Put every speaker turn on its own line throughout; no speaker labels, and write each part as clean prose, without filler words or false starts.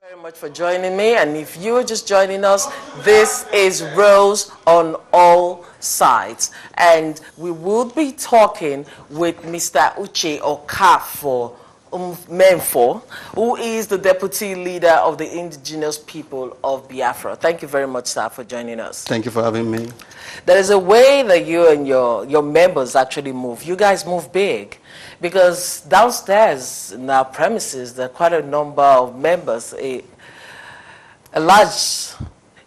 Very much for joining me, and if you are just joining us, this is Rose on All Sides, and we will be talking with Mr. Uche Okafor-Mefor, who is the deputy leader of the indigenous people of Biafra. Thank you very much, sir, for joining us.
Thank you for having me.
There is a way that you and your members actually move. You guys move big. Because downstairs in our premises, there are quite a number of members, a large,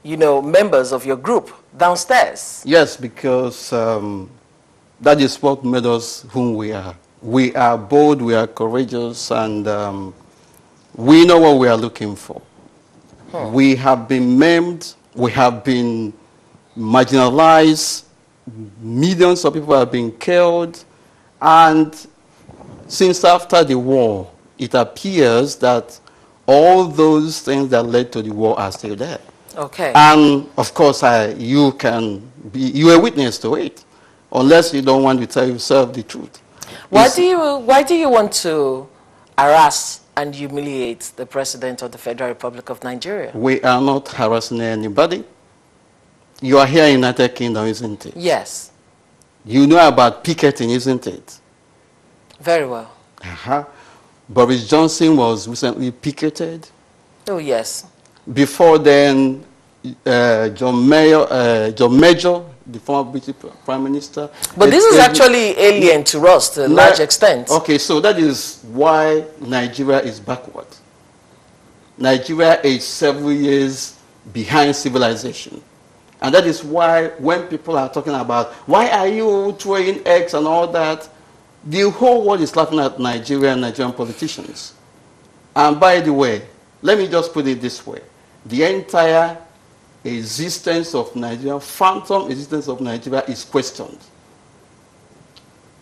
members of your group downstairs.
Yes, because that is what made us whom we are. We are bold, we are courageous, and we know what we are looking for. We have been maimed, we have been marginalized, millions of people have been killed, and since after the war, it appears that all those things that led to the war are still there.
Okay.
And of course, you're a witness to it, unless you don't want to tell yourself the truth.
Why do you want to harass and humiliate the President of the Federal Republic of Nigeria?
We are not harassing anybody. You are here in the United Kingdom, isn't it?
Yes.
You know about picketing, isn't it?
Very well.
Boris Johnson was recently picketed.
Oh, yes.
Before then, John Major, the former British Prime Minister.
But this is actually alien to us to a large extent.
Okay, so that is why Nigeria is backward. Nigeria is several years behind civilization. And that is why when people are talking about, why are you throwing eggs and all that, the whole world is laughing at Nigeria and Nigerian politicians. And by the way, let me just put it this way. The entire existence of Nigeria, phantom existence of Nigeria is questioned.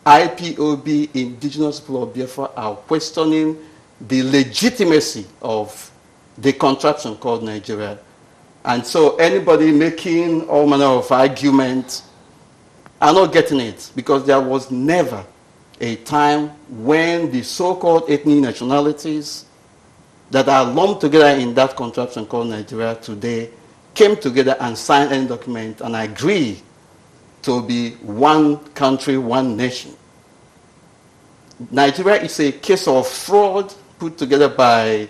IPOB, indigenous people of Biafra, are questioning the legitimacy of the contraption called Nigeria. And so anybody making all manner of arguments are not getting it, because there was never a time when the so-called ethnic nationalities that are lumped together in that contraption called Nigeria today came together and signed any document and agreed to be one country, one nation. Nigeria is a case of fraud put together by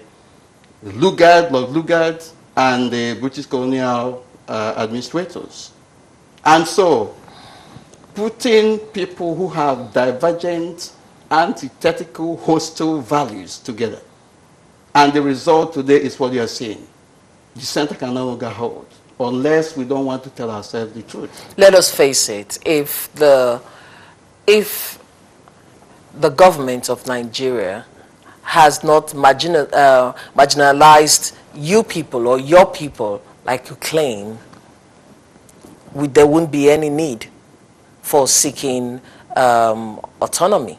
Lord Lugard, and the British colonial administrators. And so, putting people who have divergent, antithetical, hostile values together. And the result today is what you are seeing. The center can no longer hold, unless we don't want to tell ourselves the truth.
Let us face it, if the government of Nigeria has not marginalized you people or your people like you claim, there wouldn't be any need for seeking autonomy.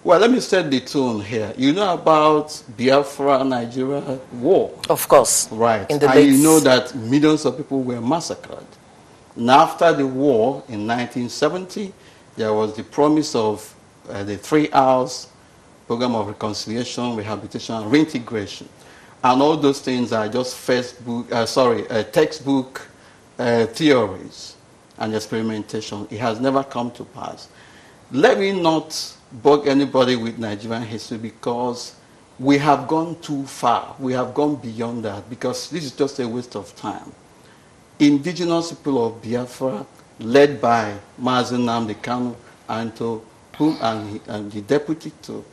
Well, let me set the tone here. You know about Biafra-Nigeria war?
Of course.
Right. And you know that millions of people were massacred. And after the war in 1970, there was the promise of the 3 hours program of reconciliation, rehabilitation, and reintegration. And all those things are just textbook theories and experimentation. It has never come to pass. Let me not bug anybody with Nigerian history, because we have gone too far. We have gone beyond that, because this is just a waste of time. Indigenous people of Biafra, led by Mazi Nnamdi Kanu, and the deputy too,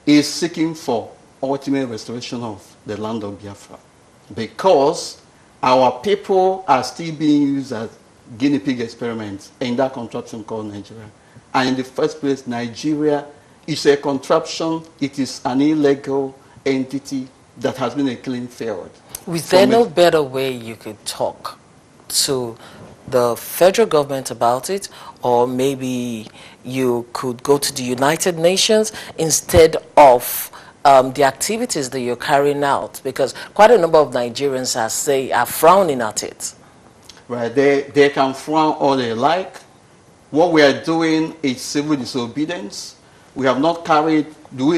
is seeking for ultimate restoration of the land of Biafra, because our people are still being used as guinea pig experiments in that contraption called Nigeria. And in the first place, Nigeria is a contraption. It is an illegal entity that has been a clean field.
Was there no better way you could talk to the federal government about it, or maybe you could go to the United Nations instead of the activities that you're carrying out? Because quite a number of Nigerians are frowning at it.
Right, they can frown all they like. What we are doing is civil disobedience. We have not carried,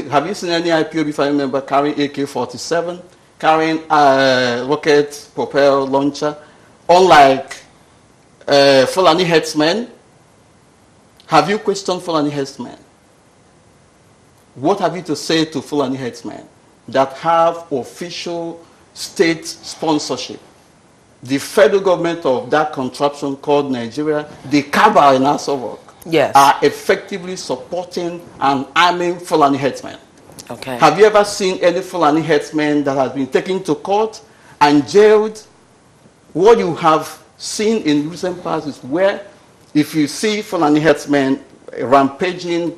have you seen any IPOB family member carrying AK-47, carrying rocket propelled launcher, unlike Fulani headsmen? Have you questioned Fulani headsmen? What have you to say to Fulani headsmen that have official state sponsorship? The federal government of that contraption called Nigeria, the cabal in Asawok,
yes,
are effectively supporting and arming Fulani headsmen.
Okay.
Have you ever seen any Fulani headsman that has been taken to court and jailed? What you have seen in recent past is where, if you see Fulani headsmen rampaging,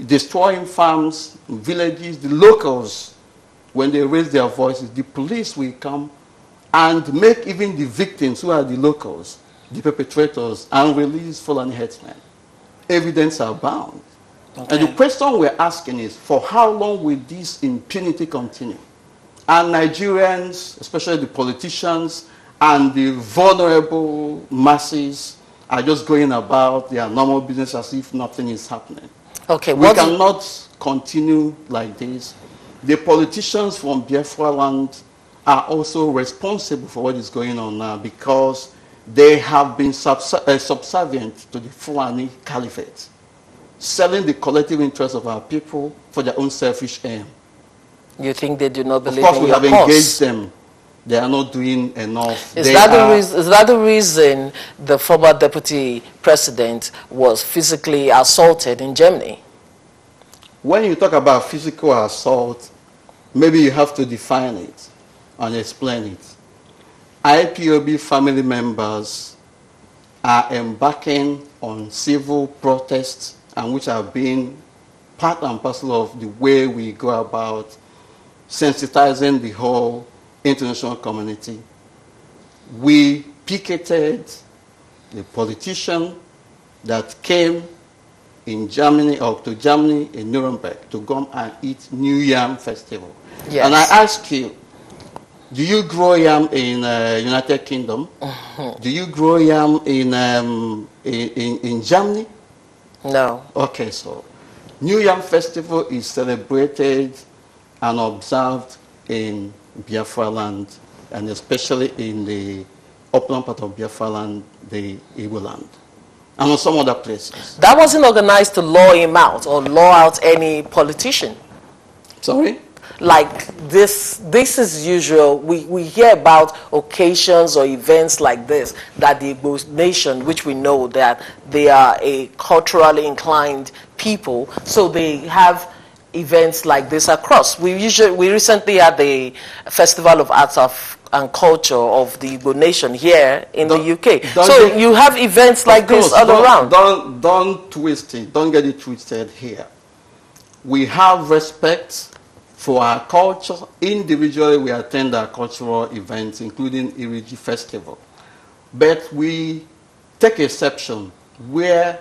destroying farms, villages, the locals, when they raise their voices, the police will come and make even the victims, who are the locals, the perpetrators, and release Fulani headsmen. Evidence abound. Okay. And the question we're asking is, for how long will this impunity continue? And Nigerians, especially the politicians and the vulnerable masses, are just going about their normal business as if nothing is happening. Okay, we cannot continue like this. The politicians from Biafra land are also responsible for what is going on now, because they have been subservient to the Fulani Caliphate, selling the collective interests of our people for their own selfish aim.
You think they do not believe in
your cause? Of course, we have engaged them. They are not doing enough. Is
that the reason the former deputy president was physically assaulted in Germany?
When you talk about physical assault, maybe you have to define it and explain it. IPOB family members are embarking on civil protests, and which have been part and parcel of the way we go about sensitizing the whole international community. We picketed the politician that came in Germany, or to Germany in Nuremberg, to come and eat New Yam Festival. Yes. And I ask you, do you grow yam in United Kingdom? Do you grow yam in Germany?
No.
Okay, so New Yam Festival is celebrated and observed in Biafra land, and especially in the upland part of Biafra land, the Igbo land, and on some other places.
That wasn't organized to law him out or law out any politician.
Sorry?
Like this is usual. We hear about occasions or events like this, that the Igbo nation, which we know that they are a culturally inclined people, so they have events like this across. We recently had the Festival of Arts and Culture of the Igbo nation here in the UK. So you have events like this all around.
Don't twist it. Don't get it twisted here. We have respect for our culture. Individually, we attend our cultural events, including Iriji Festival. But we take exception where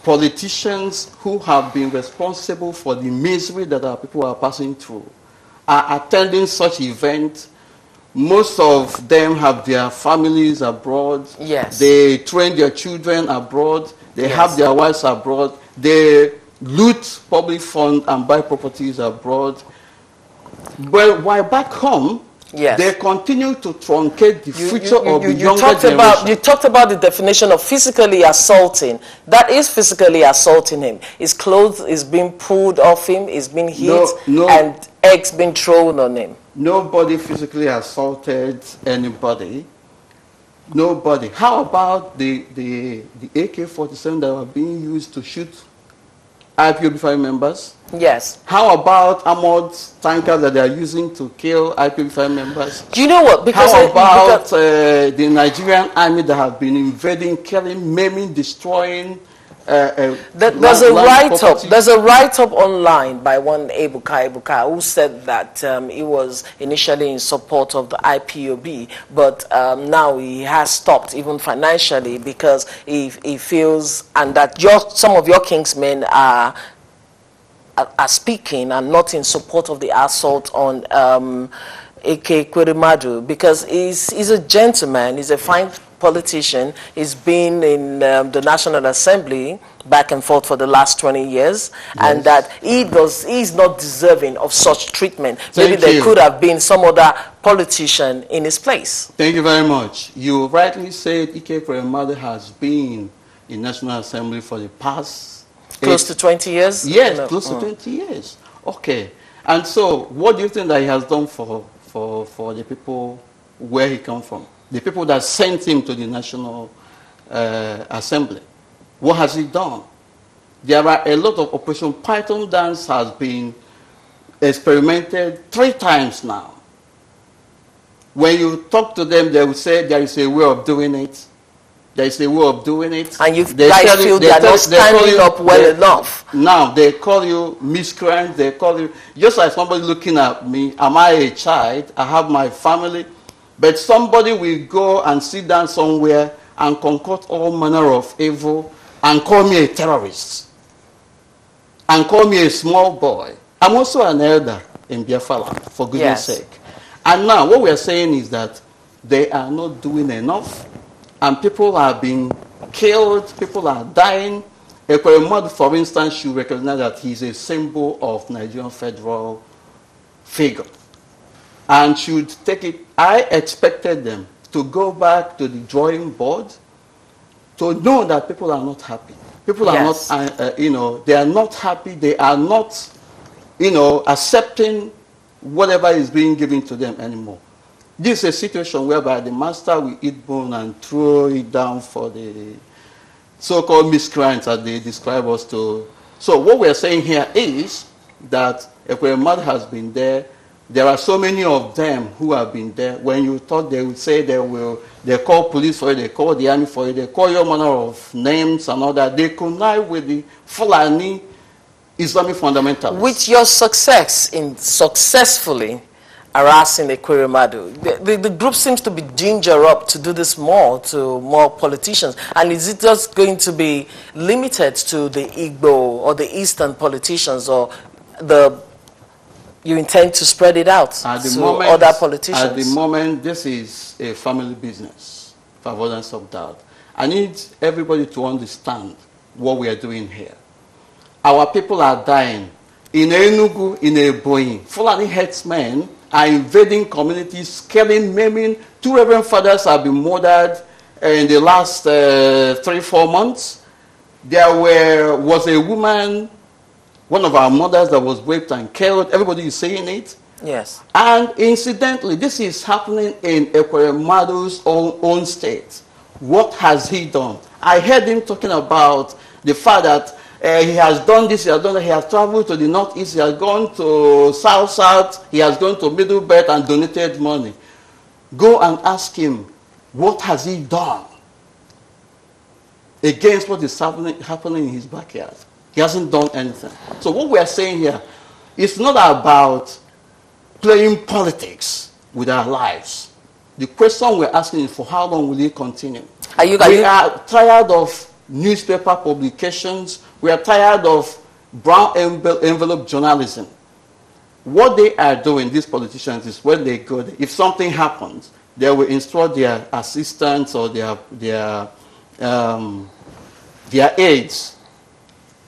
politicians who have been responsible for the misery that our people are passing through are attending such events. Most of them have their families abroad.
Yes.
They train their children abroad. They
Yes.
have their wives abroad. They loot public funds and buy properties abroad. But while back home, yes, they continue to truncate the future of the younger generation.
You talked about the definition of physically assaulting. That is physically assaulting him. His clothes is being pulled off him, is being hit, and eggs being thrown on him.
Nobody physically assaulted anybody. Nobody. How about the AK-47 that were being used to shoot IPOB family members?
Yes.
How about armored tankers that they are using to kill IPOB family members?
Do you know what?
Because how about the Nigerian army that have been invading, killing, maiming, destroying?
There's a write-up. There's a write-up online by one Ebuka who said that he was initially in support of the IPOB, but now he has stopped, even financially, because he feels, and that some of your kingsmen are speaking and not in support of the assault on AK Kwerimadu, because he's a gentleman, he's a fine politician. He's been in the National Assembly back and forth for the last 20 years, and that he's not deserving of such treatment. Maybe there could have been some other politician in his place.
Thank you very much. You rightly said Ike Ekweremadu has been in National Assembly for the past
close to 20 years?
Yes, close to 20 years. Okay. And so, what do you think that he has done for the people where he comes from? The people that sent him to the National Assembly. What has he done? There are a lot of Operation Python dance has been experimented 3 times now. When you talk to them, they will say there is a way of doing it. There is a way of doing it.
And you guys feel they are not standing up well enough.
Now, they call you miscreant. They call you, just like somebody looking at me, am I a child? I have my family. But somebody will go and sit down somewhere and concoct all manner of evil and call me a terrorist. And call me a small boy. I'm also an elder in Biafra land, for goodness sake. And now, what we are saying is that they are not doing enough. And people are being killed, people are dying. Ekweremadu, for instance, should recognize that he's a symbol of Nigerian federal figure. And should take it. I expected them to go back to the drawing board to know that people are not happy. People are not, they are not happy. They are not, accepting whatever is being given to them anymore. This is a situation whereby the master will eat bone and throw it down for the so-called miscreants as they describe us to. So what we're saying here is that Ekweremadu has been there. There are so many of them who have been there. When you thought they would say they call police for it, they call the army for it, they call your manner of names and all that. They connive with the Fulani Islamic fundamentalists.
With your success in successfully harassing Ekweremadu, the group seems to be ginger up to do this more to more politicians. And is it just going to be limited to the Igbo or the Eastern politicians, or you intend to spread it out to other politicians?
At the moment, this is a family business, for avoidance of doubt. I need everybody to understand what we are doing here. Our people are dying. In Enugu, in Ebonyi, Fulani headsmen are invading communities, killing, maiming. 2 reverend fathers have been murdered in the last 3-4 months. There was a woman, one of our mothers, that was raped and killed. Everybody is saying it.
Yes.
And incidentally, this is happening in Ekweremadu's own state. What has he done? I heard him talking about the fact that he has done this, he has done that, he has traveled to the northeast, he has gone to south, he has gone to middle belt and donated money. Go and ask him, what has he done against what is happening in his backyard? He hasn't done anything. So what we are saying here, it's not about playing politics with our lives. The question we're asking is, for how long will it continue? We are tired of newspaper publications. We are tired of brown envelope journalism. What they are doing, these politicians, is when they go, if something happens, they will instruct their assistants or their aides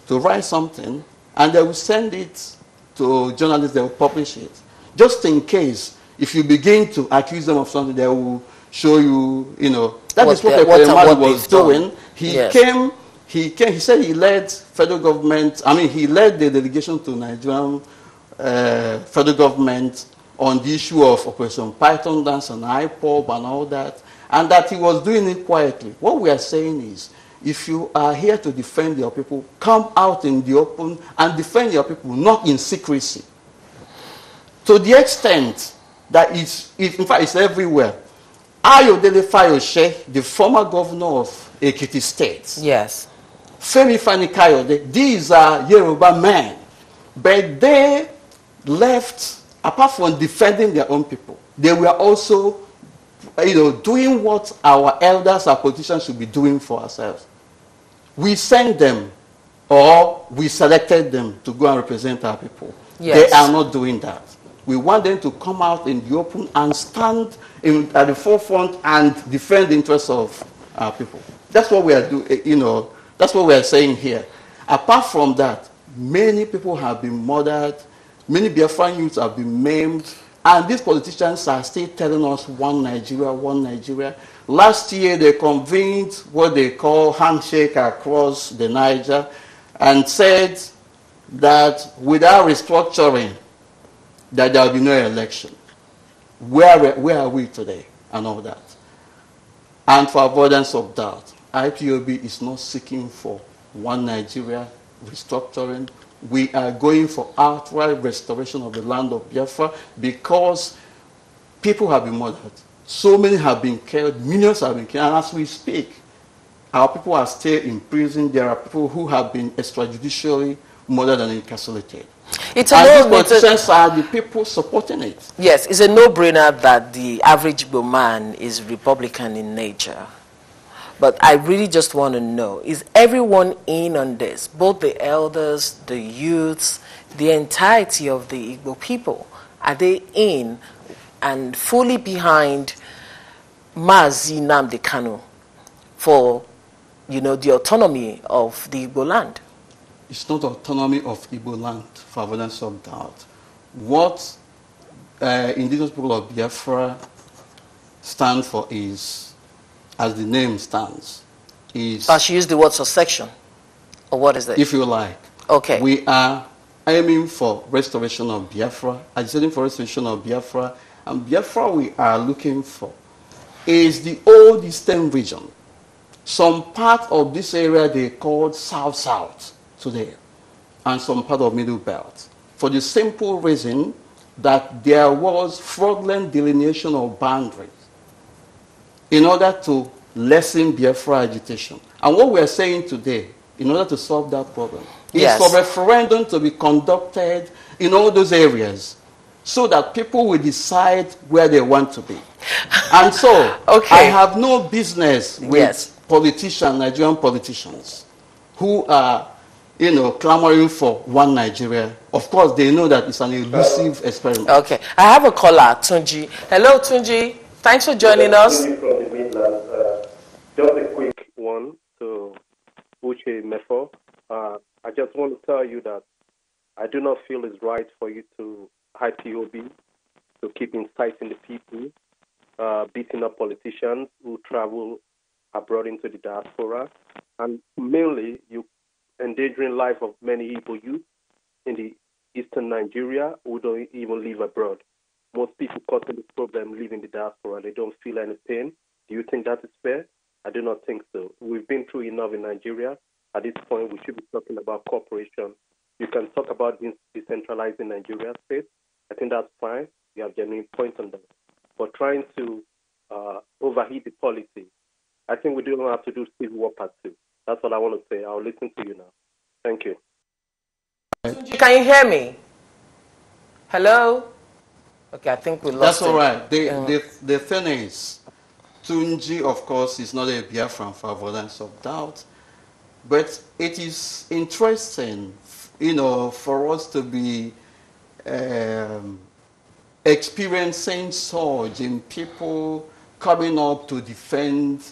to write something, and they will send it to journalists, they will publish it. Just in case, if you begin to accuse them of something, they will show you, that is what Ekweremadu was doing. He said he led federal government, he led the delegation to Nigerian federal government on the issue of Operation Python dance and IPOB and all that, and that he was doing it quietly. What we are saying is, if you are here to defend your people, come out in the open and defend your people, not in secrecy. To the extent that in fact, it's everywhere. Ayodele Fayose, the former governor of Ekiti State.
Yes.
Femi Fani-Kayode, these are Yoruba men. But they left, apart from defending their own people, they were also doing what our elders, our politicians should be doing for ourselves. We sent them, or we selected them to go and represent our people. Yes. They are not doing that. We want them to come out in the open and stand at the forefront and defend the interests of our people. That's what we are doing, that's what we are saying here. Apart from that, many people have been murdered, many Biafran youths have been maimed, and these politicians are still telling us one Nigeria, one Nigeria. Last year, they convened what they call handshake across the Niger and said that without restructuring, that there will be no election. Where are we today and all that? And for avoidance of doubt, IPOB is not seeking for one Nigeria restructuring. We are going for outright restoration of the land of Biafra because people have been murdered. So many have been killed, millions have been killed, and as we speak, our people are still in prison. There are people who have been extrajudicially murdered and incarcerated. And these politicians are the people supporting it.
Yes, it's a no-brainer that the average Igbo man is Republican in nature. But I really just want to know, is everyone in on this? Both the elders, the youths, the entirety of the Igbo people, are they in and fully behind Mazi Nnamdi Kanu for, the autonomy of the Igbo land?
It's not autonomy of Igbo land, for avoidance of doubt. What indigenous people of Biafra stand for is, as the name stands, is...
I should use the word subsection, or what is that?
If you like.
Okay.
We are aiming for restoration of Biafra, agitating for restoration of Biafra, and Biafra we are looking for is the old Eastern region. Some part of this area they called South-South today, and some part of Middle Belt, for the simple reason that there was fraudulent delineation of boundaries in order to lessen Biafra agitation. And what we are saying today, in order to solve that problem, is for referendum to be conducted in all those areas so that people will decide where they want to be. And so, I have no business with politicians, Nigerian politicians, who are, clamoring for one Nigeria. Of course, they know that it's an elusive experiment.
Okay. I have a caller, Tunji. Hello, Tunji. Thanks for joining us.
From the Midlands, just a quick one to Uche-Mefor. I just want to tell you that I do not feel it's right for you to IPOB to keep inciting the people, beating up politicians who travel abroad into the diaspora, and mainly you endangering life of many Igbo youth in the eastern Nigeria who don't even live abroad. Most people causing this problem live in the diaspora. They don't feel any pain. Do you think that is fair? I do not think so. We've been through enough in Nigeria. At this point, we should be talking about cooperation. You can talk about decentralizing Nigeria state. I think that's fine. You have genuine points on that. But trying to overheat the policy, I think we don't have to do civil war part 2. That's all I want to say. I'll listen to you now. Thank you.
Can you hear me? Hello? Okay, I think we lost
That's all right. The thing is, Tunji, of course, is not a Biafran for avoidance of doubt. But it is interesting, for us to be experiencing surge in people coming up to defend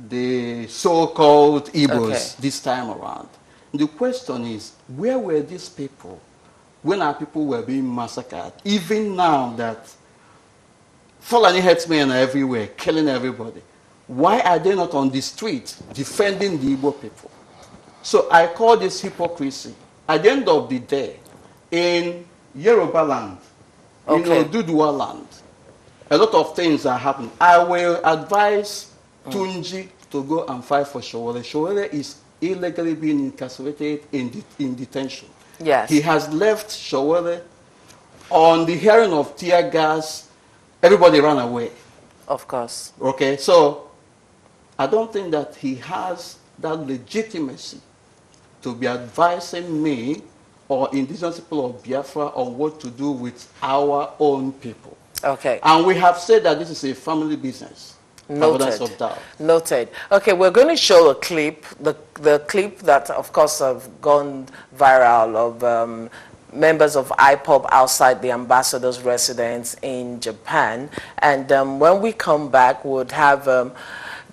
the so-called Igbos this time around. The question is, where were these people when our people were being massacred? Even now that Fulani herdsmen are everywhere, killing everybody, why are they not on the street defending the Igbo people? So I call this hypocrisy. At the end of the day, in Yoruba land, Dudua land, a lot of things are happening. I will advise Tunji to go and fight for Showore. Showore is illegally being incarcerated in detention.
Yes.
He has left Showore. On the hearing of tear gas, everybody ran away.
Of course.
Okay, so I don't think that he has that legitimacy to be advising me or indigenous people of Biafra on what to do with our own people.
Okay.
And we have said that this is a family business.
Noted.
Of doubt.
Noted. Okay, we're going to show a clip, the clip that, of course, have gone viral of members of IPOB outside the ambassador's residence in Japan. And when we come back, we'll have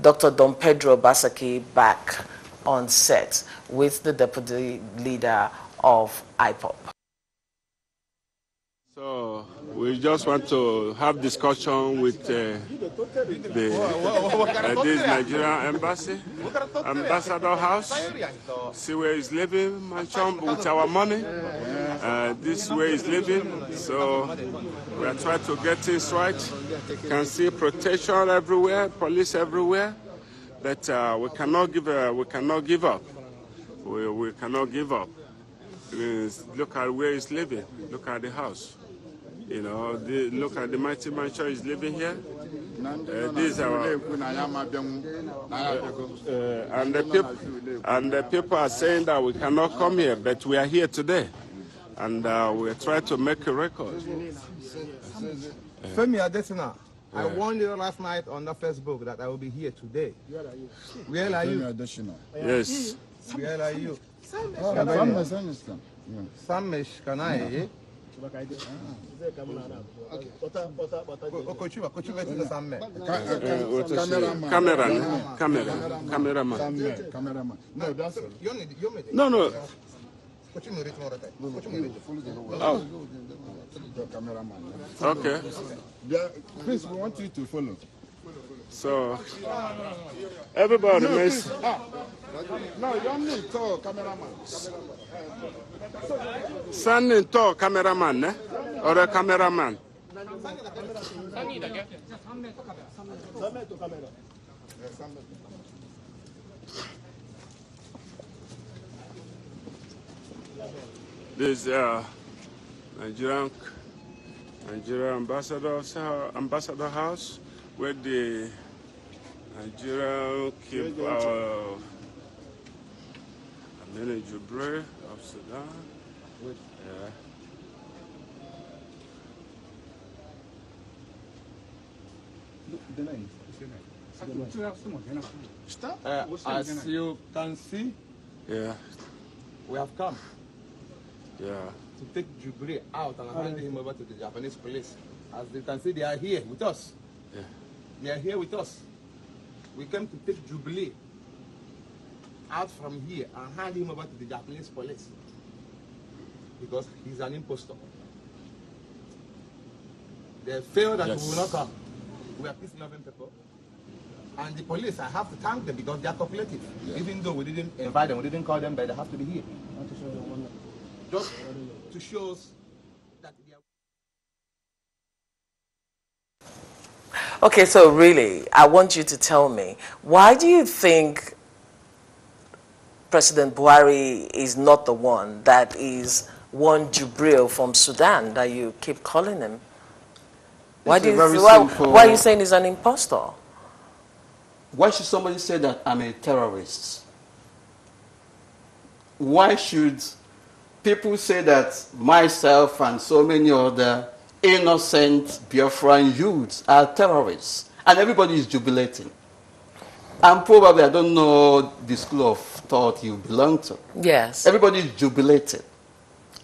Dr. Don Pedro Basaki back on set with the deputy leader of IPOB.
So we just want to have discussion with this Nigerian embassy, ambassador house, see where he's living, mansion with our money. This way he's living, so we are trying to get things right. You can see protection everywhere, police everywhere, but we cannot give up. We cannot give up. Look at where he's living. Look at the house. You know, look at the mighty mansion he's living here. These are and the people are saying that we cannot come here, but we are here today, and we are trying to make a record.
Femi Adesina, I warned you last night on the Facebook that I will be here today. Where are you?
Yes.
Where are you? Samesh Kanai.
Cameraman. No, that's no. Oh. Okay.
Please, we want you to follow.
So, everybody makes...
No, you don't need to cameraman.
Standing tall cameraman, eh? Or a cameraman? This Nigerian ambassador house, where the Nigerian keep our manager of Sudan.
As you can see, we have come to take Jubilee out and hand him over to the Japanese police. As you can see, they are here with us. They are here with us. We came to take Jubilee out from here and hand him over to the Japanese police because he's an impostor. They feel that we will not come. We are peace-loving people. And the police, I have to thank them because they are cooperative. Even though we didn't invite them, we didn't call them, but they have to be here. Just to show us that they are...
Okay, so really, I want you to tell me, why do you think President Buhari is not the one that is one Jubril from Sudan that you keep calling him? Why are you saying he's an impostor?
Why should somebody say that I'm a terrorist? Why should people say that myself and so many other innocent Biafran youths are terrorists? And everybody is jubilating. And probably, I don't know the school of thought you belong to.
Yes.
Everybody is jubilating.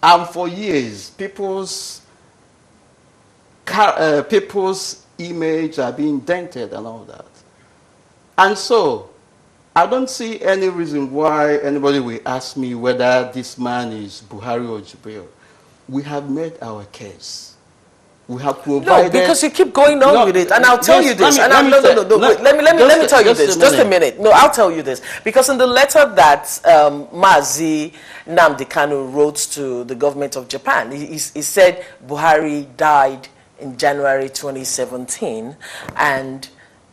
And for years, people's image are being dented and all that. And so, I don't see any reason why anybody will ask me whether this man is Buhari or Jibril. We have made our case. We have provided...
No, because you keep going on with it, and I'll tell you this. Let me tell you this. Just a minute. No, I'll tell you this. Because in the letter that Mazi Nnamdi Kanu wrote to the government of Japan, he said Buhari died in January 2017, and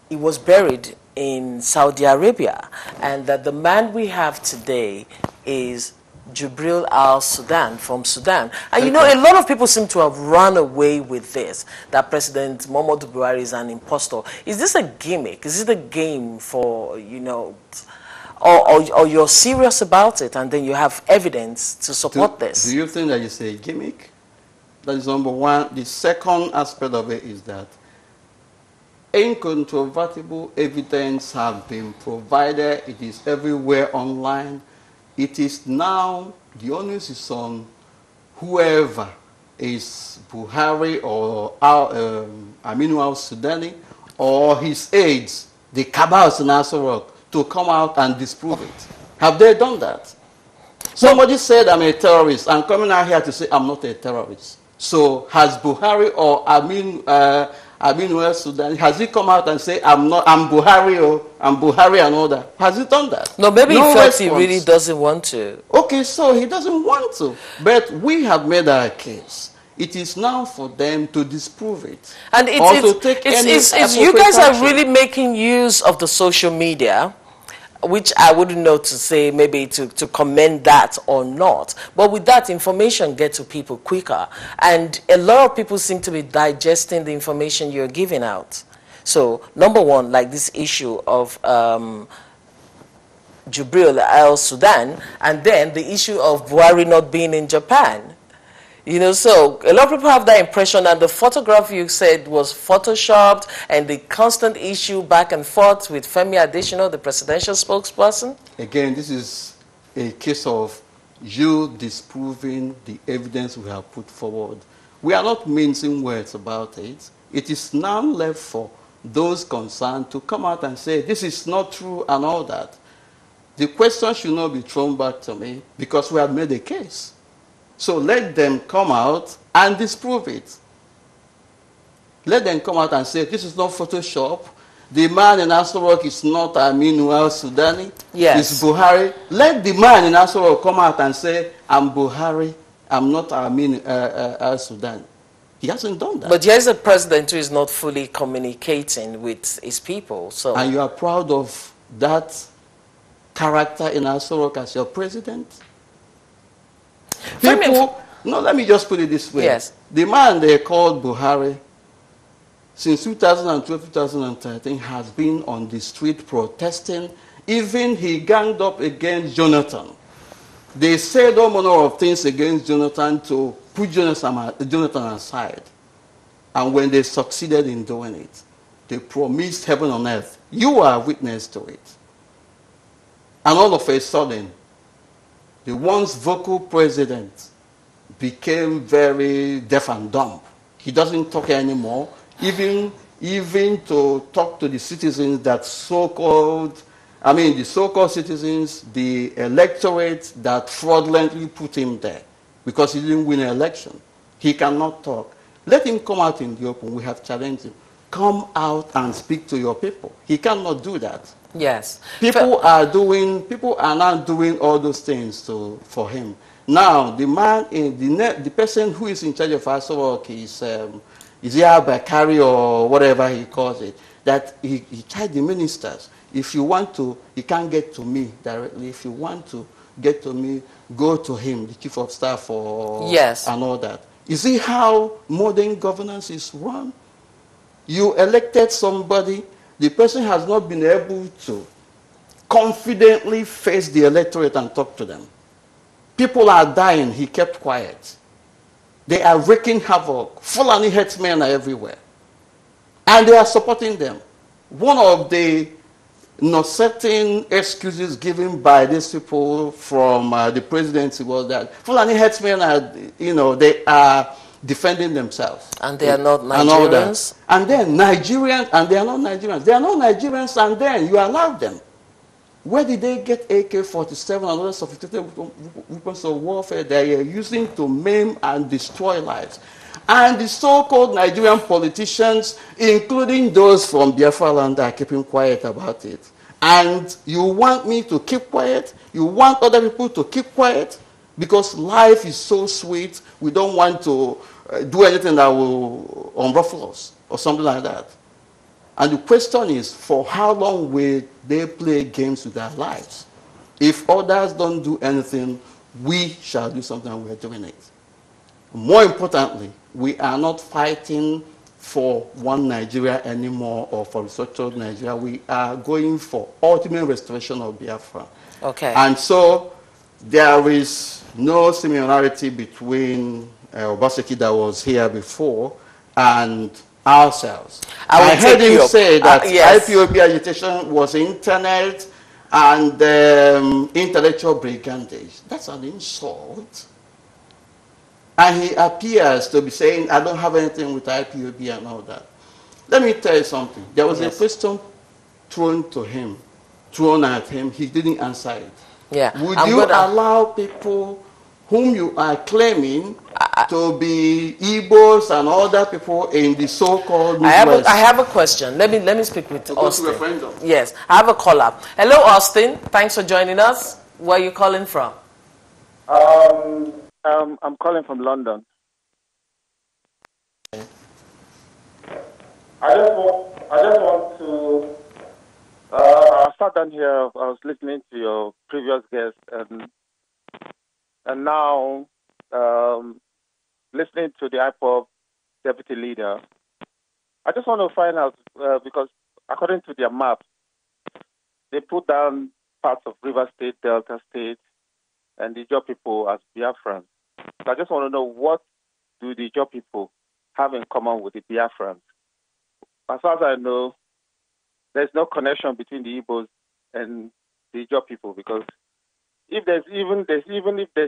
he was buried in Saudi Arabia, and that the man we have today is Jubril al-Sudan from Sudan. And you know, a lot of people seem to have run away with this, that President Muhammadu Buhari is an impostor. Is this a gimmick? Is it a game for, you know, or you're serious about it and then you have evidence to support this?
Do you think that it's a gimmick? That is number one. The second aspect of it is that incontrovertible evidence have been provided. It is everywhere online. It is now, the onus is on whoever is Buhari or Aminu al-Sudani or his aides, the cabals in Aso Rock, to come out and disprove it. Have they done that? Somebody said I'm a terrorist. I'm coming out here to say I'm not a terrorist. So has Buhari or Aminu al-Sudani, has he come out and say I'm Buhari or I'm Buhari and all that? Has he done that?
No, maybe he felt he really doesn't want to.
Okay, so he doesn't want to. But we have made our case. It is now for them to disprove it.
And you guys are really making use of the social media, which I wouldn't know to say maybe to commend that or not. But with that, information gets to people quicker. And a lot of people seem to be digesting the information you're giving out. So, number one, like this issue of Jubril al-Sudan, and then the issue of Buhari not being in Japan. You know, so a lot of people have that impression, and the photograph you said was photoshopped, and the constant issue back and forth with Femi Adesina, the presidential spokesperson.
Again, this is a case of you disproving the evidence we have put forward. We are not mincing words about it. It is now left for those concerned to come out and say, this is not true and all that. The question should not be thrown back to me because we have made a case. So let them come out and disprove it. Let them come out and say, this is not Photoshop. The man in Aso Rock is not Aminu al-Sudani.
Yes.
It's Buhari. Let the man in Aso Rock come out and say, I'm Buhari. I'm not Aminu al-Sudani. He hasn't done that.
But here's a president who is not fully communicating with his people. So.
And you are proud of that character in Aso Rock as your president? People, no, let me just put it this way.
Yes.
The man they called Buhari, since 2012, 2013, has been on the street protesting. Even he ganged up against Jonathan. They said all manner of things against Jonathan to put Jonathan aside. And when they succeeded in doing it, they promised heaven on earth. You are witness to it. And all of a sudden, the once vocal president became very deaf and dumb. He doesn't talk anymore, even to talk to the citizens that the so-called citizens, the electorate that fraudulently put him there because he didn't win an election. He cannot talk. Let him come out in the open. We have challenged him. Come out and speak to your people. He cannot do that.
Yes.
People are now doing all those things for him. Now, the person who is in charge of Aso Rock is Bakari or whatever he calls it, that he tried the ministers. If you want to, he can't get to me directly. If you want to get to me, go to him, the chief of staff and all that. You see how modern governance is run? You elected somebody, the person has not been able to confidently face the electorate and talk to them. People are dying, he kept quiet. They are wreaking havoc. Fulani headsmen are everywhere. And they are supporting them. One of the not certain excuses given by these people from the presidency was that Fulani headsmen are, they are defending themselves.
And they are not Nigerians?
And then Nigerians, and they are not Nigerians. They are not Nigerians, and then you allow them. Where did they get AK-47 and other sophisticated weapons of warfare they are using to maim and destroy lives? And the so-called Nigerian politicians, including those from Biafra land, are keeping quiet about it. And you want me to keep quiet? You want other people to keep quiet? Because life is so sweet, we don't want to do anything that will unruffle us or something like that. And the question is, for how long will they play games with our lives? If others don't do anything, we shall do something, and we are doing it. More importantly, we are not fighting for one Nigeria anymore or for restructured Nigeria. We are going for ultimate restoration of Biafra.
Okay.
And so there is no similarity between Obaseki that was here before and ourselves. I heard him say that IPOB agitation was internet and intellectual brigandage. That's an insult. And he appears to be saying, I don't have anything with IPOB and all that. Let me tell you something. There was a question thrown at him. He didn't answer it.
Yeah.
Would you allow people whom you are claiming to be Igbos and other people in the so-called Midwest?
I have a question. Let me speak with Austin. Yes, I have a caller. Hello, Austin. Thanks for joining us. Where are you calling from?
I'm calling from London. I just want to. I sat down here. I was listening to your previous guest, and now listening to the IPOB deputy leader. I just want to find out because according to their map, they put down parts of River State, Delta State, and the Ijaw people as Biafrans. So I just want to know, what do the Ijaw people have in common with the Biafrans? As far as I know, there's no connection between the Igbos and the Ijaw people, because if there's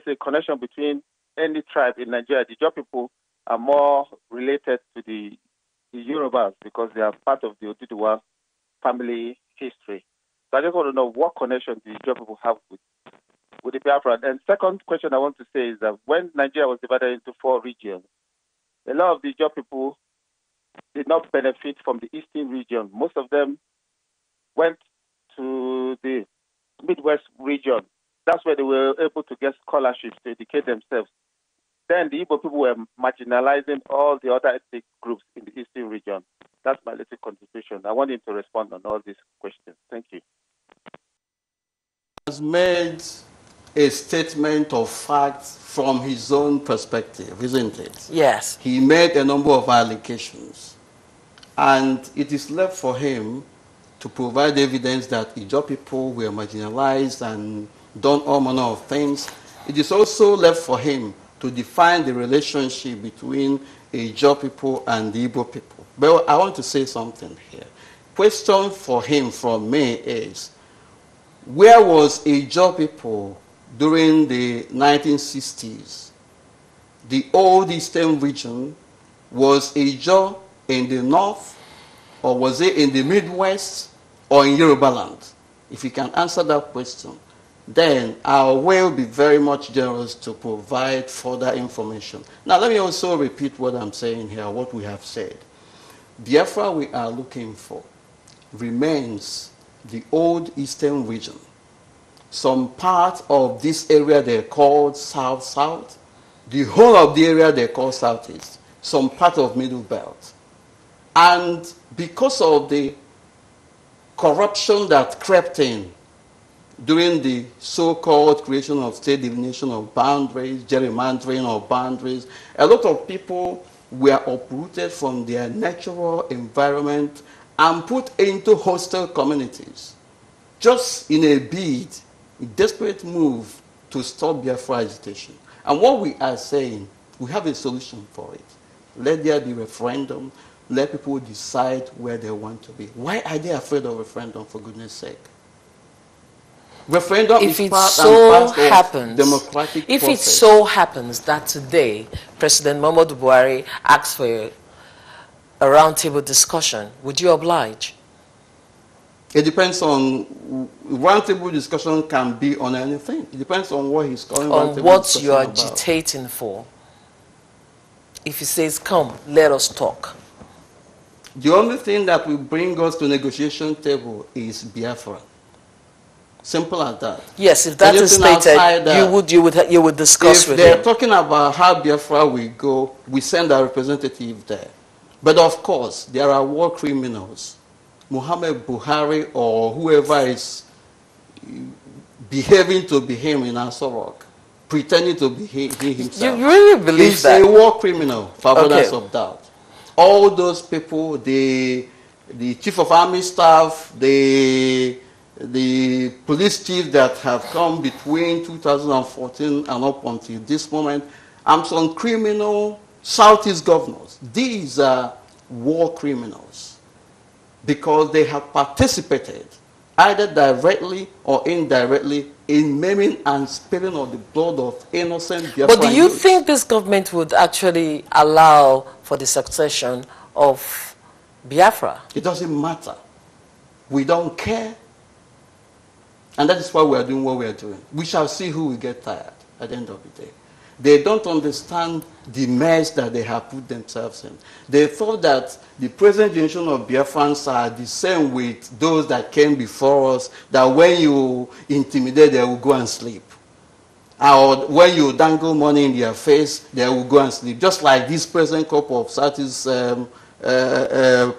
a connection between any tribe in Nigeria, the Ijaw people are more related to the Yorubas because they are part of the Oduduwa family history. So I just want to know, what connection do the Ijaw people have with the Biafra? And second question I want to say is that when Nigeria was divided into 4 regions, a lot of the Ijaw people did not benefit from the eastern region. Most of them went to the Midwest region. That's where they were able to get scholarships to educate themselves. Then the Igbo people were marginalizing all the other ethnic groups in the eastern region. That's my little contribution. I want him to respond on all these questions. Thank you.
Has made a statement of fact from his own perspective, isn't it?
Yes.
He made a number of allegations, and it is left for him to provide evidence that Ijaw people were marginalized and done all manner of things. It is also left for him to define the relationship between Ijaw people and the Igbo people. But I want to say something here. Question for him from me is, where was Ijaw people during the 1960s? The old Eastern region, was Ijaw in the north, or was it in the Midwest, or in Yoruba land? If you can answer that question, then I will be very much generous to provide further information. Now, let me also repeat what I'm saying here, what we have said. Biafra we are looking for remains the old Eastern region. Some part of this area they call South-South, the whole of the area they call Southeast, some part of Middle Belt. And because of the corruption that crept in during the so-called creation of state delineation of boundaries, gerrymandering of boundaries, a lot of people were uprooted from their natural environment and put into hostile communities, just in a desperate move to stop Biafra agitation. And what we are saying, we have a solution for it. Let there be referendum. Let people decide where they want to be. Why are they afraid of referendum, for goodness sake? Referendum is part and parcel of democratic process.
If it so happens that today President Muhammadu Buhari asks for a roundtable discussion, would you oblige?
It depends on, roundtable discussion can be on anything. It depends on what he's calling roundtable discussion about. On what
you are agitating for. If he says, come, let us talk.
The only thing that will bring us to negotiation table is Biafra. Simple as that.
Yes, if that is stated, you would discuss with him.
If they're talking about how Biafra will go, we send our representative there. But of course, there are war criminals. Muhammad Buhari or whoever is behaving to be him in Asorok, pretending to be he himself.
You really believe that?
He's a war criminal, for avoidance of doubt. All those people, the chief of army staff, the police chief that have come between 2014 and up until this moment, and some criminal Southeast governors. These are war criminals because they have participated either directly or indirectly in maiming and spilling of the blood of innocent Biafran
But do you
youths.
think this government would actually allow for the succession of Biafra?
It doesn't matter. We don't care. And that is why we are doing what we are doing. We shall see who will get tired at the end of the day. They don't understand the mess that they have put themselves in. They thought that the present generation of Biafrans are the same with those that came before us, that when you intimidate, they will go and sleep. Or when you dangle money in their face, they will go and sleep. Just like this present couple of Southeast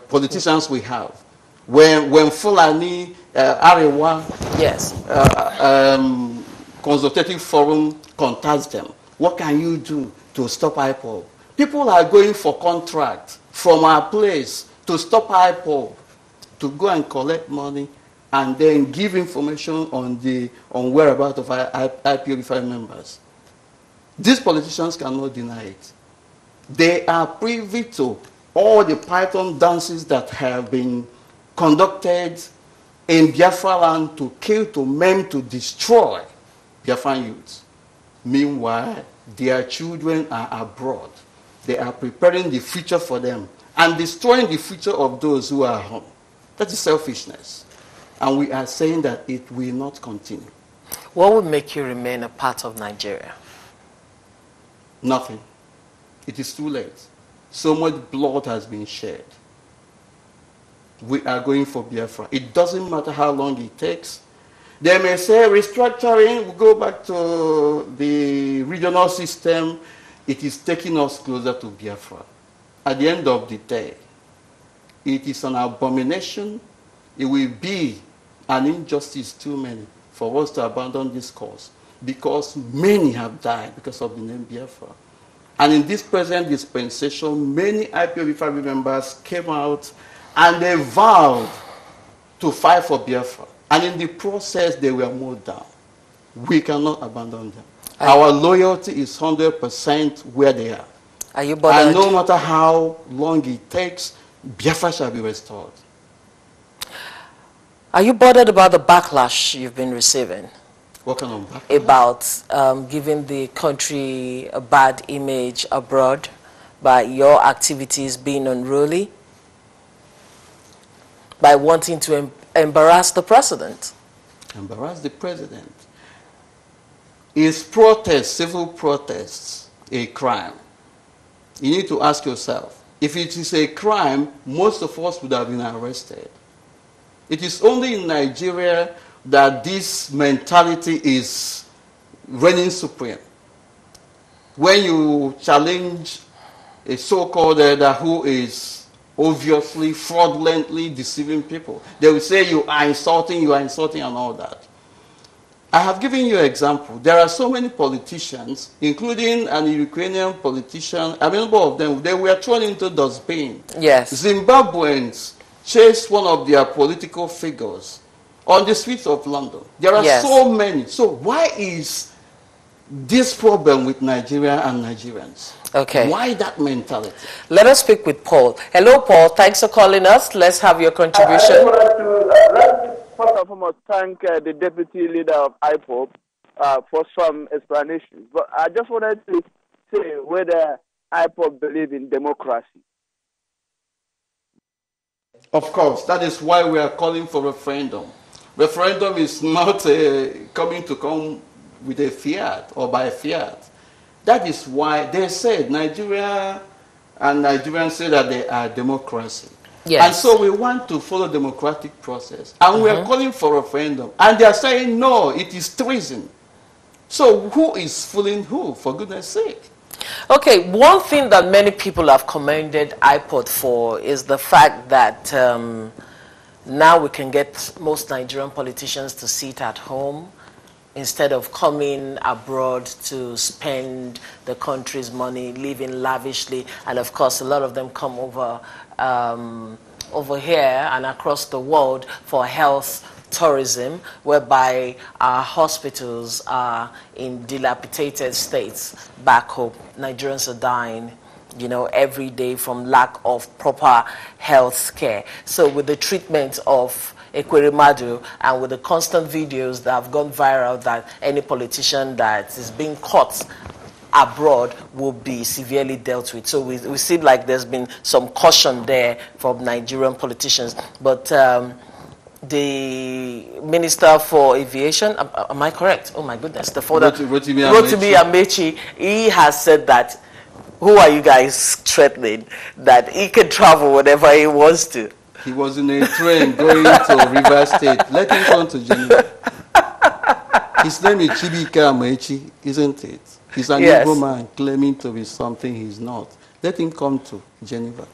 politicians we have. When Fulani, Arewa,
Yes.
Consultative Forum contacts them, what can you do to stop IPOB? People are going for contract from our place to stop IPOB, to go and collect money and then give information on whereabouts of IPOB members. These politicians cannot deny it. They are privy to all the python dances that have been conducted in Biafra land to kill, to maim, to destroy Biafran youths. Meanwhile, their children are abroad. They are preparing the future for them and destroying the future of those who are home. That is selfishness. And we are saying that it will not continue.
What would make you remain a part of Nigeria?
Nothing. It is too late. So much blood has been shed. We are going for Biafra. It doesn't matter how long it takes. They may say restructuring, we go back to the regional system. It is taking us closer to Biafra. At the end of the day, it is an abomination. It will be an injustice too many for us to abandon this cause, because many have died because of the name Biafra. And in this present dispensation, many IPOB family members came out and they vowed to fight for Biafra. And in the process, they were mowed down. We cannot abandon them. Our loyalty is 100% where they are.
Are you bothered?
And no matter how long it takes, Biafra shall be restored.
Are you bothered about the backlash you've been receiving?
What kind of backlash?
About giving the country a bad image abroad by your activities being unruly, by wanting to embarrass the president?
Embarrass the president? Is protest, civil protests, a crime? You need to ask yourself, if it is a crime, most of us would have been arrested. It is only in Nigeria that this mentality is reigning supreme. When you challenge a so-called elder who is obviously fraudulently deceiving people, they will say you are insulting, and all that. I have given you an example. There are so many politicians, including an Ukrainian politician, a number of them, they were thrown into dustbin.
Yes.
Zimbabweans chased one of their political figures on the streets of London. There are so many. So why is this problem with Nigeria and Nigerians?
Okay.
Why that mentality?
Let us speak with Paul. Hello, Paul. Thanks for calling us. Let's have your contribution.
Let's first and foremost thank the deputy leader of IPOB for some explanations. But I just wanted to say whether IPOB believe in democracy.
Of course, that is why we are calling for referendum. Referendum is not come with a fiat or by a fiat. That is why they said Nigeria and Nigerians say that they are democracy.
Yes.
And so we want to follow democratic process. And we are calling for referendum. And they are saying, no, it is treason. So who is fooling who, for goodness sake?
Okay, one thing that many people have commended IPOB for is the fact that now we can get most Nigerian politicians to sit at home instead of coming abroad to spend the country's money, living lavishly. And of course, a lot of them come over here and across the world for health tourism, whereby our hospitals are in dilapidated states back home. Nigerians are dying, you know, every day from lack of proper health care. So with the treatment of Ekweremadu, and with the constant videos that have gone viral that any politician that is being caught abroad will be severely dealt with. So we see like there's been some caution there from Nigerian politicians. But the Minister for Aviation, am I correct? Oh my goodness, the father, Rotimi Amechi, he has said that, who are you guys threatening? That he can travel whenever he wants to.
He was in a train going to River State. Let him come to Geneva. His name is Chibika Amechi, isn't it? He's an Igbo man claiming to be something he's not. Let him come to Geneva.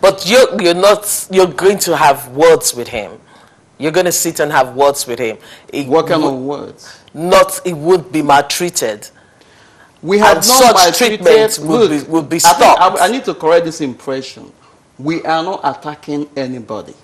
But
you're going to have words with him. You're going to sit and have words with him.
What kind of words?
He would be maltreated.
We have
such treatment would be stopped.
I need to correct this impression. We are not attacking anybody.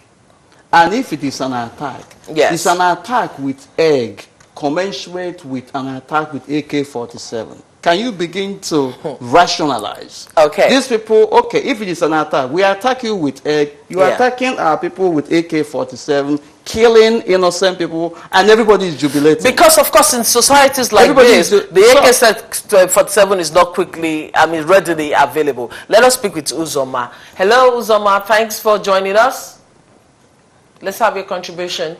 And if it is an attack, it's an attack with egg, commensurate with an attack with AK-47. Can you begin to rationalize?
Okay.
These people, okay, if it is an attack, we attack you with egg, you are attacking our people with AK-47, killing innocent people, and everybody is jubilating.
Because, of course, in societies like this, the AK-47 is not readily available. Let us speak with Uzoma. Hello, Uzoma. Thanks for joining us. Let's have your contribution.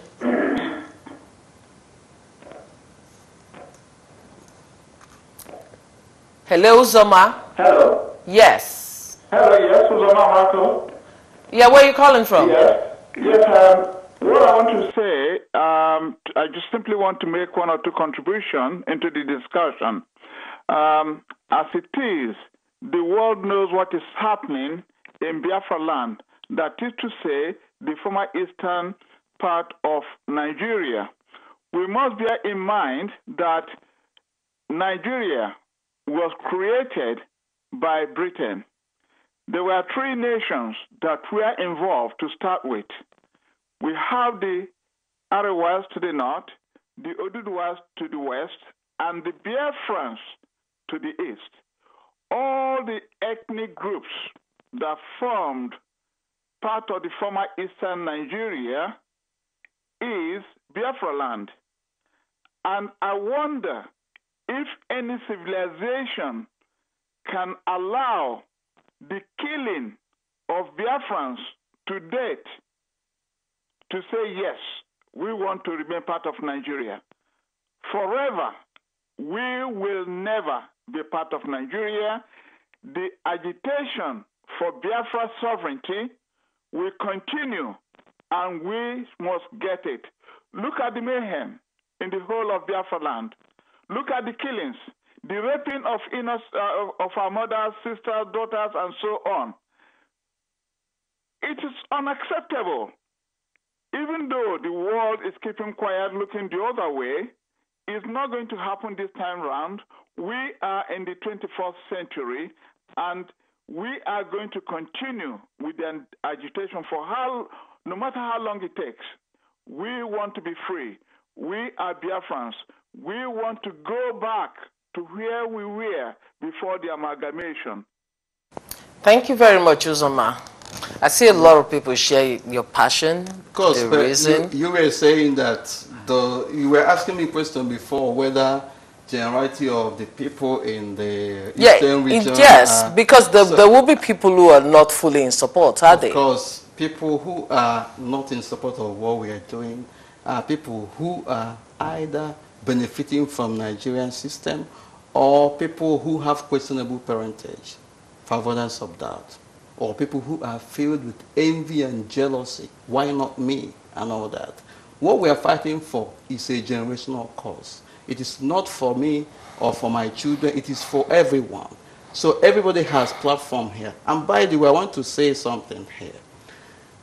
Hello, Uzoma.
Hello.
Yes.
Hello, yes, Uzoma Marco.
Yeah, where are you calling from?
Yes. What I want to say, I just simply want to make one or two contributions into the discussion. As it is, the world knows what is happening in Biafra land. That is to say, the former eastern part of Nigeria. We must bear in mind that Nigeria was created by Britain. There were three nations that were involved to start with. We have the Arewas to the north, the Oduduwas to the west, and the Biafrans to the east. All the ethnic groups that formed part of the former eastern Nigeria is Biafra land. And I wonder if any civilization can allow the killing of Biafrans to date to say, yes, we want to remain part of Nigeria. Forever, we will never be part of Nigeria. The agitation for Biafra sovereignty will continue, and we must get it. Look at the mayhem in the whole of Biafra land. Look at the killings, the raping of our mothers, sisters, daughters, and so on. It is unacceptable. Even though the world is keeping quiet, looking the other way, it's not going to happen this time round. We are in the 21st century, and we are going to continue with the agitation for no matter how long it takes. We want to be free. We are Biafrans. We want to go back to where we were before the amalgamation.
Thank you very much, Uzoma. I see a lot of people share your passion.
Of course,
the reason.
You were saying that you were asking me a question before whether generality of the people in the eastern region.
Yes, because there will be people who are not fully in support, are they?
Of course, people who are not in support of what we are doing are people who are either benefiting from Nigerian system or people who have questionable parentage, for avoidance of doubt, or people who are filled with envy and jealousy. Why not me? And all that. What we are fighting for is a generational cause. It is not for me or for my children. It is for everyone. So everybody has platform here. And by the way, I want to say something here.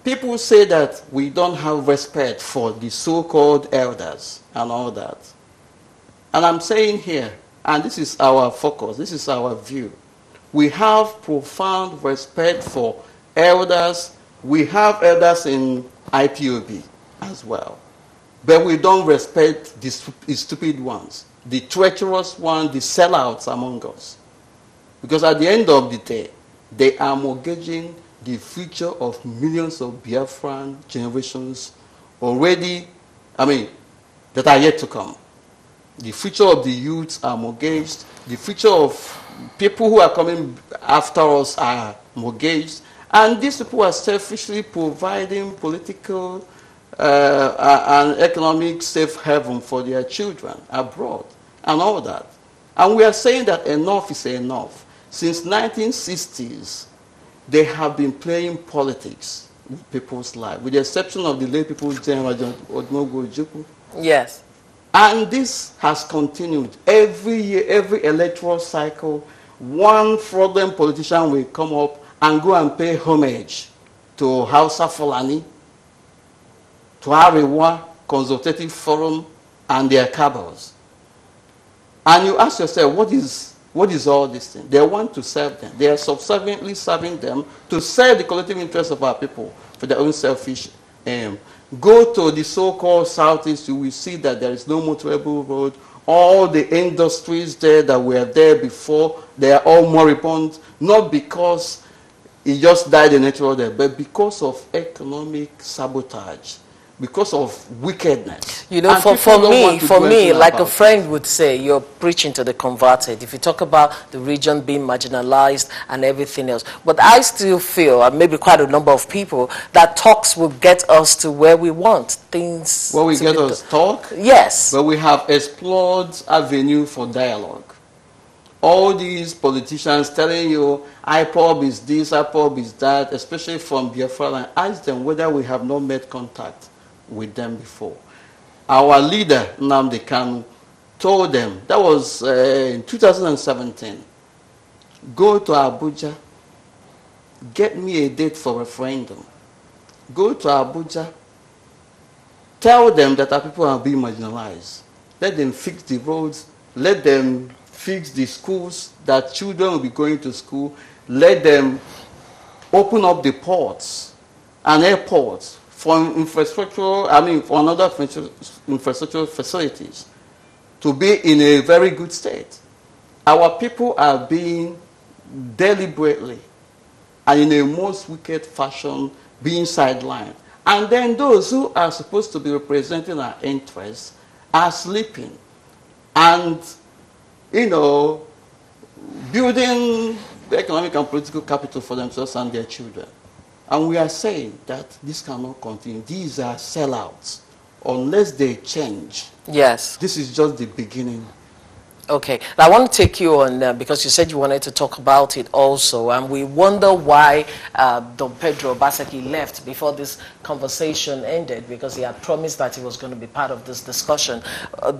People say that we don't have respect for the so-called elders and all that. And I'm saying here, and this is our focus, this is our view. We have profound respect for elders. We have elders in IPOB as well. But we don't respect the stupid ones, the treacherous ones, the sellouts among us. Because at the end of the day, they are mortgaging the future of millions of Biafran generations already, that are yet to come. The future of the youth are mortgaged. The future of people who are coming after us are mortgaged. And these people are selfishly providing political and economic safe haven for their children abroad and all that. And we are saying that enough is enough. Since 1960s, they have been playing politics with people's lives, with the exception of the late People's General Odmogo Ojukwu.
Yes.
And this has continued. Every year, every electoral cycle, one fraudulent politician will come up and go and pay homage to Hausa Fulani, to Arewa Consultative Forum, and their cabals. And you ask yourself, what is all this thing? They want to serve them. They are subserviently serving them to serve the collective interests of our people for their own selfish aim. Go to the so-called Southeast, you will see that there is no motorable road. All the industries there that were there before, they are all moribund, not because it just died a natural death, but because of economic sabotage, because of wickedness.
You know, for me, like a friend would say, you're preaching to the converted. If you talk about the region being marginalized and everything else. But I still feel, and maybe quite a number of people, that talks will get us to where we want things.
Well, we get us talk?
Yes.
But we have explored avenue for dialogue. All these politicians telling you, IPOB is this, IPOB is that, especially from Biafra, and ask them whether we have not made contact with them before. Our leader, Nnamdi Kanu, told them, that was in 2017, go to Abuja, get me a date for referendum. Go to Abuja, tell them that our people are being marginalized. Let them fix the roads, let them fix the schools, that children will be going to school, let them open up the ports and airports for infrastructure, for another infrastructural facilities to be in a very good state. Our people are being deliberately and in a most wicked fashion being sidelined. And then those who are supposed to be representing our interests are sleeping and, building the economic and political capital for themselves and their children. And we are saying that this cannot continue. These are sellouts. Unless they change.
Yes.
This is just the beginning.
Okay, I want to take you on, because you said you wanted to talk about it also, and we wonder why Don Pedro Obaseki left before this conversation ended, because he had promised that he was going to be part of this discussion,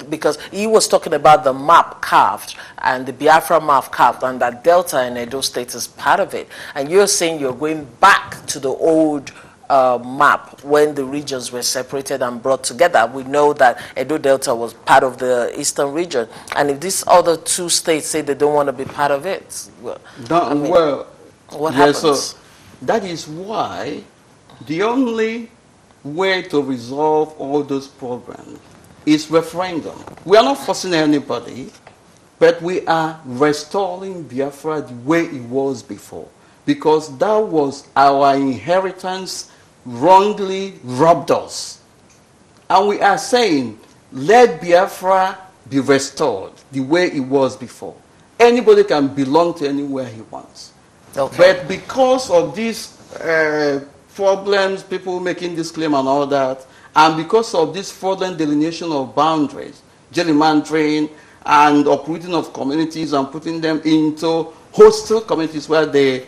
because he was talking about the map carved, and the Biafra map carved, and that Delta and Edo State is part of it, and you're saying you're going back to the old map when the regions were separated and brought together. We know that Edo Delta was part of the eastern region, and if these other two states say they don't want to be part of it, what happens?
So that is why the only way to resolve all those problems is referendum. We are not forcing anybody, but we are restoring Biafra the way it was before, because that was our inheritance wrongly robbed us. And we are saying, let Biafra be restored the way it was before. Anybody can belong to anywhere he wants.
Okay.
But because of these problems, people making this claim and all that, and because of this fraudulent delineation of boundaries, gerrymandering, and uprooting of communities and putting them into hostile communities where they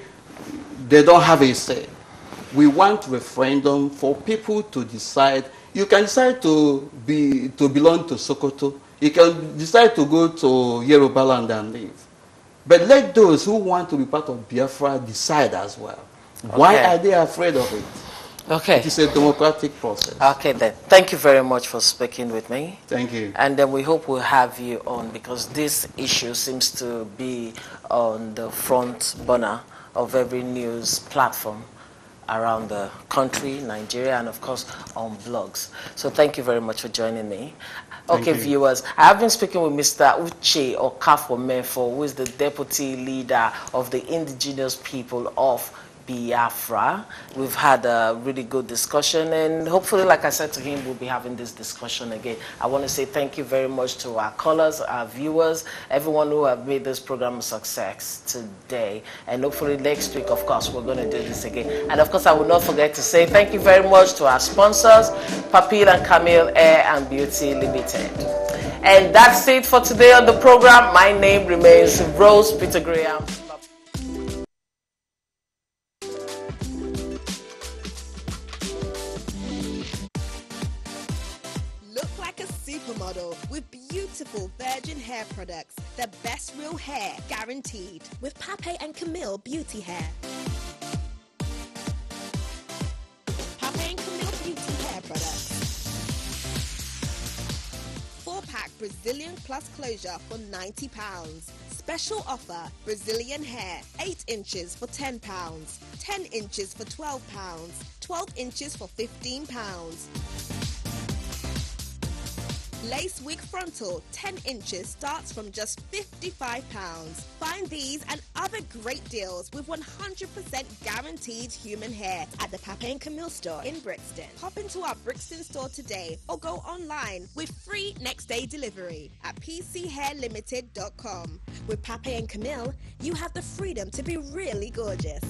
don't have a say. We want referendum for people to decide. You can decide to belong to Sokoto. You can decide to go to Yoruba land and live. But let those who want to be part of Biafra decide as well. Okay. Why are they afraid of it?
Okay.
It is a democratic process.
Okay then. Thank you very much for speaking with me.
Thank you.
And then we hope we'll have you on, because this issue seems to be on the front burner of every news platform around the country, Nigeria, and of course on blogs. So thank you very much for joining me. Okay, viewers, I have been speaking with Mr. Uche Okafor-Mefor, who is the deputy leader of the indigenous people of Biafra. We've had a really good discussion, and hopefully, like I said to him, we'll be having this discussion again. I want to say thank you very much to our callers, our viewers, everyone who have made this program a success today. And hopefully next week, of course, we're going to do this again. And of course, I will not forget to say thank you very much to our sponsors, Papil and Camille Air and Beauty Limited. And that's it for today on the program. My name remains Rose Peter Graham.
Supermodel with beautiful virgin hair products, the best real hair guaranteed with Pape and Camille Beauty Hair. Pape and Camille Beauty Hair products. 4-pack Brazilian Plus closure for £90. Special offer, Brazilian hair, 8 inches for £10, 10 inches for £12, 12 inches for £15. Lace wig frontal, 10 inches starts from just £55. Find these and other great deals with 100% guaranteed human hair at the Pape and Camille store in Brixton. Hop into our Brixton store today or go online with free next day delivery at pchairlimited.com. With Pape and Camille, you have the freedom to be really gorgeous.